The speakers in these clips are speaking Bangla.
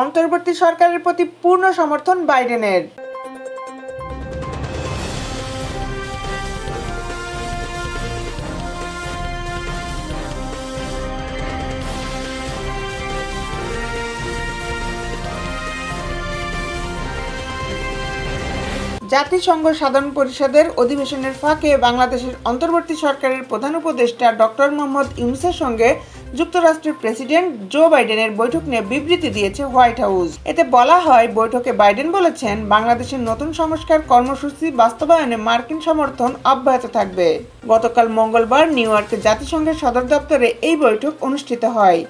অন্তর্বর্তী সরকারের প্রতি পূর্ণ সমর্থন বাইডেনের। জাতিসংঘ সাধারণ পরিষদের অধিবেশনের ফাঁকে বাংলাদেশের অন্তর্বর্তী সরকারের প্রধান উপদেষ্টা ডক্টর মোহাম্মদ ইউনূসের সঙ্গে যুক্তরাষ্ট্রের প্রেসিডেন্ট জো বাইডেনের বৈঠক নিয়ে বিবৃতি দিয়েছে হোয়াইট হাউস। এতে বলা হয়, বৈঠকে বাইডেন বলেছেন, বাংলাদেশের নতুন সংস্কার কর্মসূচি বাস্তবায়নে মার্কিন সমর্থন অব্যাহত থাকবে। গতকাল মঙ্গলবার নিউ ইয়র্কে জাতিসংঘের সদর দপ্তরে এই বৈঠক অনুষ্ঠিত হয়।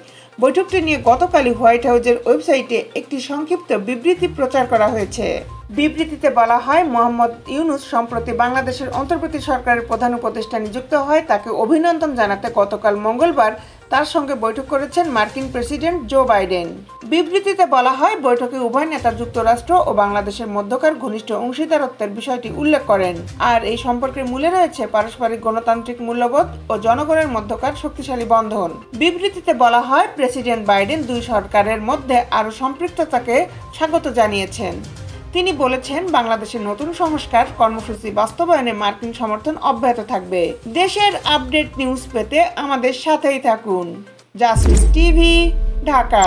বৈঠকটি নিয়ে গতকালই হোয়াইট হাউসের ওয়েবসাইটে একটি সংক্ষিপ্ত বিবৃতি প্রচার করা হয়েছে। বিবৃতিতে বলা হয়, মোহাম্মদ ইউনূস সম্প্রতি বাংলাদেশের অন্তর্বর্তী সরকারের প্রধান উপদেষ্টা নিযুক্ত হয়। তাকে অভিনন্দন জানাতে গতকাল মঙ্গলবার তার সঙ্গে বৈঠক করেছেন মার্কিন প্রেসিডেন্ট জো বাইডেন। বিবৃতিতে বলা হয়, বৈঠকে উভয় নেতা যুক্তরাষ্ট্র ও বাংলাদেশের মধ্যকার ঘনিষ্ঠ অংশীদারত্বের বিষয়টি উল্লেখ করেন। আর এই সম্পর্কের মূলে রয়েছে পারস্পরিক গণতান্ত্রিক মূল্যবোধ ও জনগণের মধ্যকার শক্তিশালী বন্ধন। বিবৃতিতে বলা হয়, প্রেসিডেন্ট বাইডেন দুই সরকারের মধ্যে আরও সম্পৃক্ততাকে স্বাগত জানিয়েছেন। তিনি বলেছেন, বাংলাদেশের নতুন সংস্কার কর্মসূচি বাস্তবায়নে মার্কিন সমর্থন অব্যাহত থাকবে। দেশের আপডেট নিউজ পেতে আমাদের সাথেই থাকুন। Justice TV, Dhaka.